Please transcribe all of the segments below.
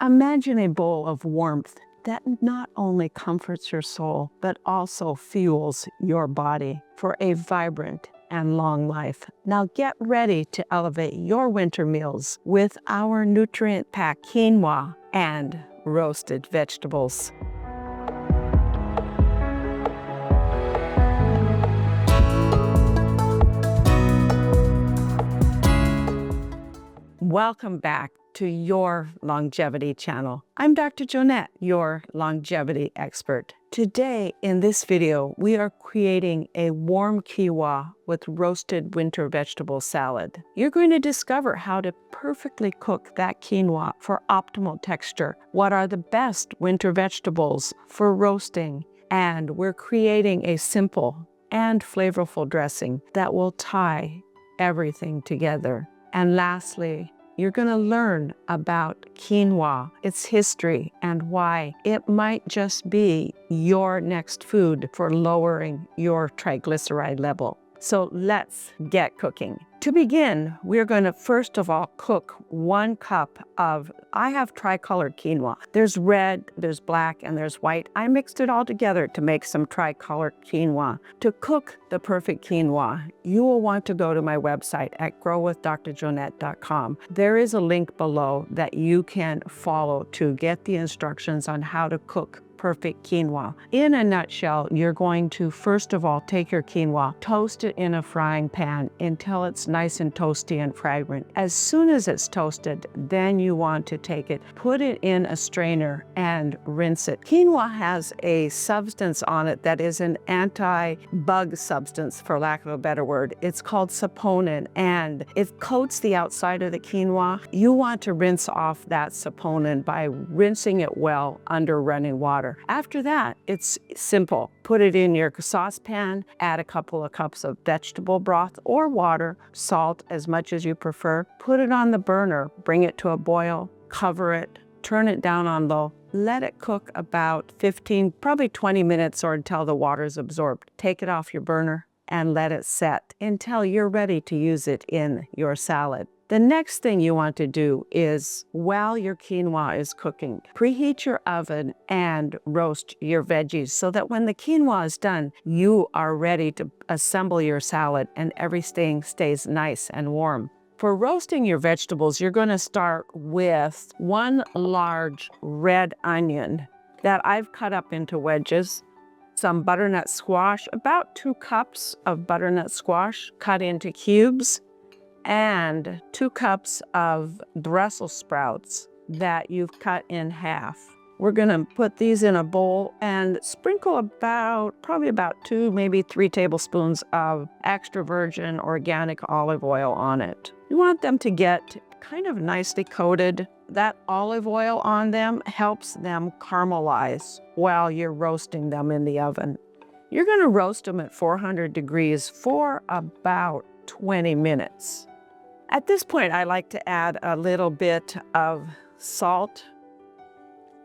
Imagine a bowl of warmth that not only comforts your soul, but also fuels your body for a vibrant and long life. Now get ready to elevate your winter meals with our nutrient-packed quinoa and roasted vegetables. Welcome back to your longevity channel. I'm Dr. Jonette, your longevity expert. Today in this video, we are creating a warm quinoa with roasted winter vegetable salad. You're going to discover how to perfectly cook that quinoa for optimal texture. What are the best winter vegetables for roasting? And we're creating a simple and flavorful dressing that will tie everything together. And lastly, you're going to learn about quinoa, its history, and why it might just be your next food for lowering your triglyceride level. So let's get cooking. To begin, we're going to first of all cook 1 cup of, I have tricolored quinoa. There's red, there's black, and there's white. I mixed it all together to make some tricolored quinoa. To cook the perfect quinoa, you will want to go to my website at growwithdrjonette.com. There is a link below that you can follow to get the instructions on how to cook perfect quinoa. In a nutshell, you're going to first of all take your quinoa, toast it in a frying pan until it's nice and toasty and fragrant. As soon as it's toasted, then you want to take it, put it in a strainer and rinse it. Quinoa has a substance on it that is an anti-bug substance, for lack of a better word. It's called saponin, and it coats the outside of the quinoa. You want to rinse off that saponin by rinsing it well under running water. After that, it's simple. Put it in your saucepan, add a couple of cups of vegetable broth or water, salt as much as you prefer. Put it on the burner, bring it to a boil, cover it, turn it down on low. Let it cook about 15, probably 20 minutes or until the water's absorbed. Take it off your burner and let it set until you're ready to use it in your salad. The next thing you want to do is, while your quinoa is cooking, preheat your oven and roast your veggies so that when the quinoa is done, you are ready to assemble your salad and everything stays nice and warm. For roasting your vegetables, you're going to start with 1 large red onion that I've cut up into wedges, some butternut squash, about 2 cups of butternut squash cut into cubes, and 2 cups of Brussels sprouts that you've cut in half. We're gonna put these in a bowl and sprinkle probably about 2, maybe 3 tablespoons of extra virgin organic olive oil on it. You want them to get kind of nicely coated. That olive oil on them helps them caramelize while you're roasting them in the oven. You're gonna roast them at 400 degrees for about 20 minutes. At this point, I like to add a little bit of salt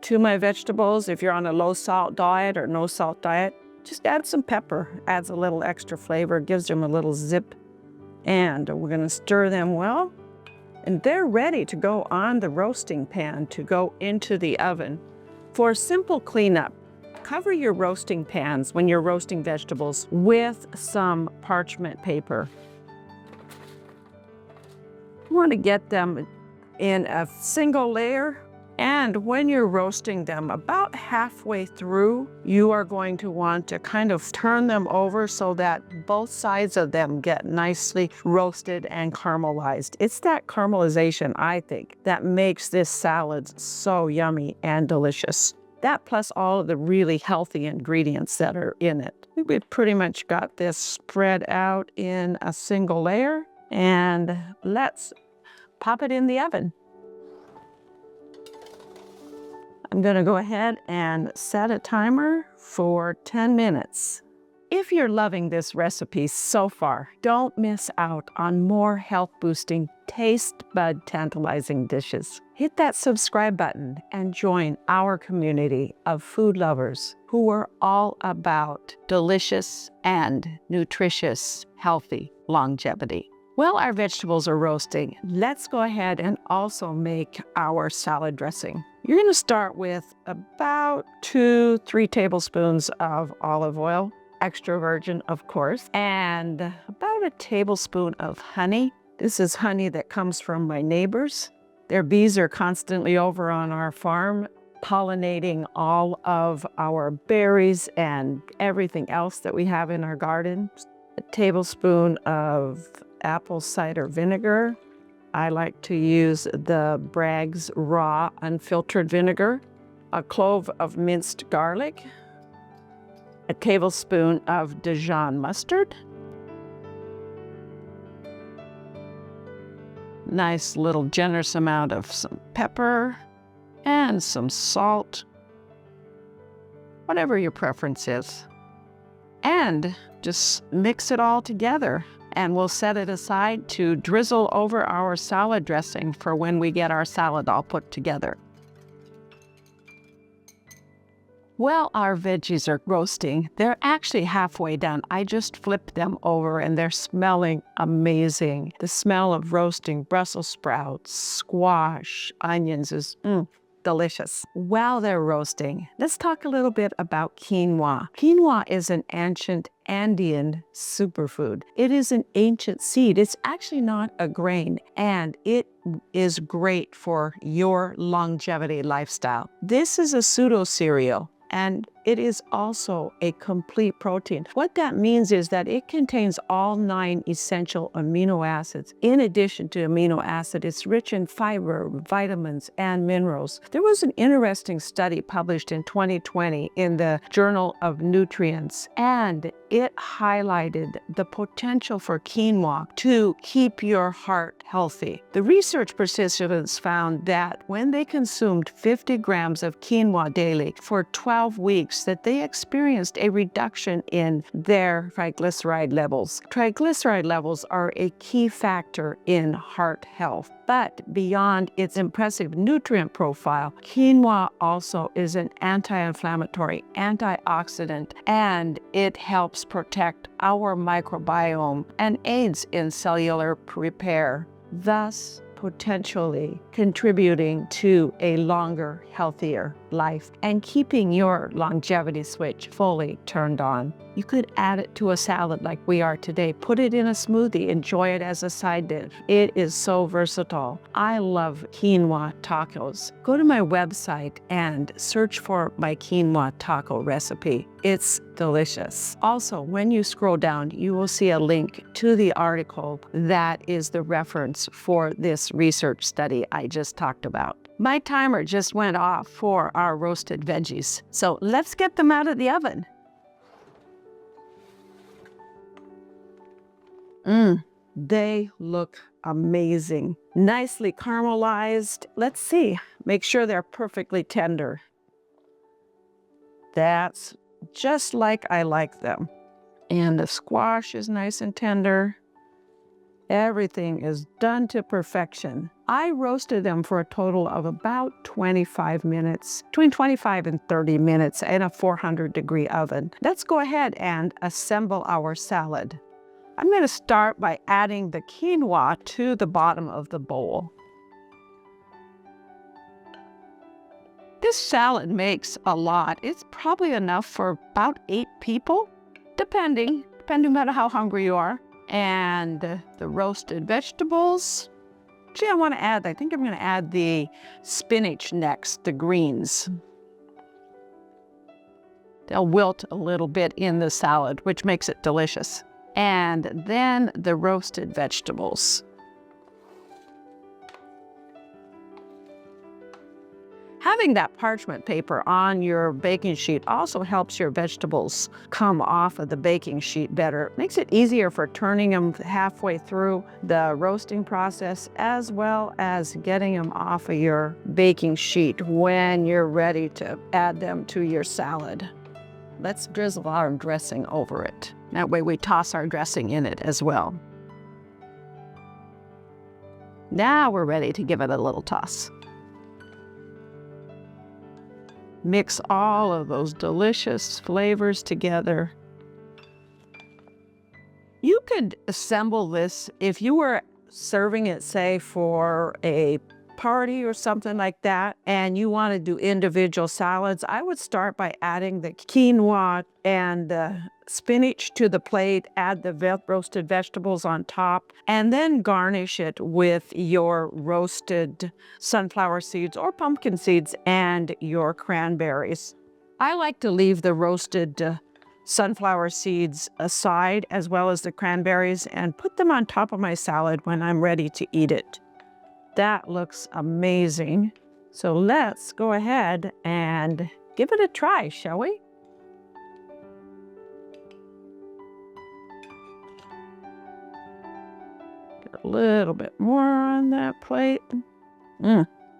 to my vegetables. If you're on a low salt diet or no salt diet, just add some pepper. Adds a little extra flavor, gives them a little zip. And we're gonna stir them well. And they're ready to go on the roasting pan to go into the oven. For a simple cleanup, cover your roasting pans when you're roasting vegetables with some parchment paper. You want to get them in a single layer, and when you're roasting them about halfway through, you are going to want to kind of turn them over so that both sides of them get nicely roasted and caramelized. It's that caramelization, I think, that makes this salad so yummy and delicious. That plus all of the really healthy ingredients that are in it. We've pretty much got this spread out in a single layer, and let's pop it in the oven. I'm gonna go ahead and set a timer for 10 minutes. If you're loving this recipe so far, don't miss out on more health-boosting, taste-bud tantalizing dishes. Hit that subscribe button and join our community of food lovers who are all about delicious and nutritious, healthy longevity. While our vegetables are roasting, let's go ahead and also make our salad dressing. You're going to start with about 2-3 tablespoons of olive oil, extra virgin, of course, and about a tablespoon of honey. This is honey that comes from my neighbors. Their bees are constantly over on our farm, pollinating all of our berries and everything else that we have in our garden. A tablespoon of apple cider vinegar. I like to use the Bragg's raw unfiltered vinegar. A clove of minced garlic. A tablespoon of Dijon mustard. Nice little generous amount of some pepper and some salt, whatever your preference is. And just mix it all together, and we'll set it aside to drizzle over our salad dressing for when we get our salad all put together. Well, our veggies are roasting. They're actually halfway done. I just flipped them over and they're smelling amazing. The smell of roasting Brussels sprouts, squash, onions is delicious. While they're roasting, let's talk a little bit about quinoa. Quinoa is an ancient Andean superfood. It is an ancient seed. It's actually not a grain, and it is great for your longevity lifestyle. This is a pseudo cereal, and it is also a complete protein. What that means is that it contains all 9 essential amino acids. In addition to amino acid, it's rich in fiber, vitamins, and minerals. There was an interesting study published in 2020 in the Journal of Nutrients, and it highlighted the potential for quinoa to keep your heart healthy. The research participants found that when they consumed 50 grams of quinoa daily for 12 weeks, that they experienced a reduction in their triglyceride levels. Triglyceride levels are a key factor in heart health. But beyond its impressive nutrient profile, quinoa also is an anti-inflammatory, antioxidant, and it helps protect our microbiome and aids in cellular repair, thus potentially contributing to a longer, healthier life and keeping your longevity switch fully turned on. You could add it to a salad like we are today. Put it in a smoothie. Enjoy it as a side dish. It is so versatile. I love quinoa tacos. Go to my website and search for my quinoa taco recipe. It's delicious. Also, when you scroll down, you will see a link to the article that is the reference for this research study I just talked about. My timer just went off for our roasted veggies, so let's get them out of the oven. They look amazing. Nicely caramelized. Let's see. Make sure they're perfectly tender. That's just like I like them. And the squash is nice and tender. Everything is done to perfection. I roasted them for a total of about 25 minutes, between 25 and 30 minutes in a 400-degree oven. Let's go ahead and assemble our salad. I'm going to start by adding the quinoa to the bottom of the bowl. This salad makes a lot. It's probably enough for about 8 people, depending on how hungry you are. And the roasted vegetables. Actually, I think I'm going to add the spinach next, the greens. They'll wilt a little bit in the salad, which makes it delicious. And then the roasted vegetables. Having that parchment paper on your baking sheet also helps your vegetables come off of the baking sheet better. It makes it easier for turning them halfway through the roasting process, as well as getting them off of your baking sheet when you're ready to add them to your salad. Let's drizzle our dressing over it. That way we toss our dressing in it as well. Now we're ready to give it a little toss. Mix all of those delicious flavors together. You could assemble this if you were serving it, say, for a party or something like that, and you want to do individual salads, I would start by adding the quinoa and the spinach to the plate, add the roasted vegetables on top, and then garnish it with your roasted sunflower seeds or pumpkin seeds and your cranberries. I like to leave the roasted sunflower seeds aside, as well as the cranberries, and put them on top of my salad when I'm ready to eat it. That looks amazing. So let's go ahead and give it a try, shall we? Get a little bit more on that plate.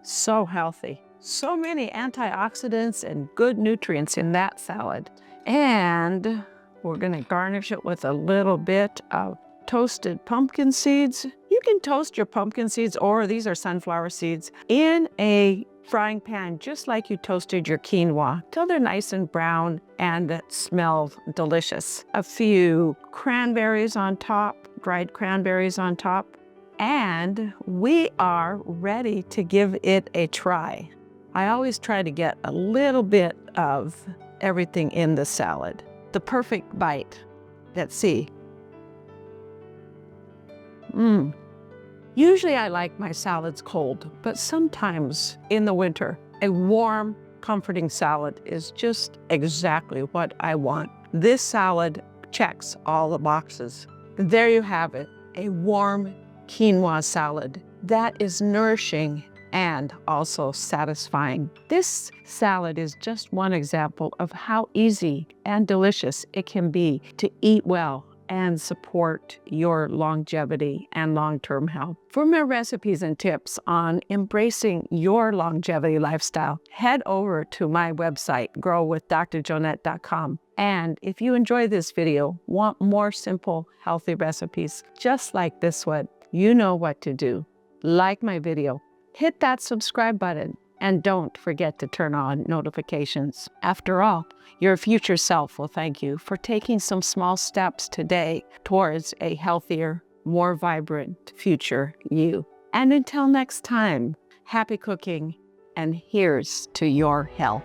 So healthy. So many antioxidants and good nutrients in that salad. And we're gonna garnish it with a little bit of toasted pumpkin seeds. You can toast your pumpkin seeds, or these are sunflower seeds, in a frying pan, just like you toasted your quinoa, till they're nice and brown and smell delicious. A few cranberries on top, dried cranberries on top, and we are ready to give it a try. I always try to get a little bit of everything in the salad. The perfect bite. Let's see. Usually I like my salads cold, but sometimes in the winter, a warm, comforting salad is just exactly what I want. This salad checks all the boxes. There you have it, a warm quinoa salad that is nourishing and also satisfying. This salad is just one example of how easy and delicious it can be to eat well and support your longevity and long-term health. For more recipes and tips on embracing your longevity lifestyle, head over to my website, growwithdrjonette.com. And if you enjoy this video, want more simple, healthy recipes just like this one, you know what to do. Like my video, hit that subscribe button, and don't forget to turn on notifications. After all, your future self will thank you for taking some small steps today towards a healthier, more vibrant future you. And until next time, happy cooking, and here's to your health.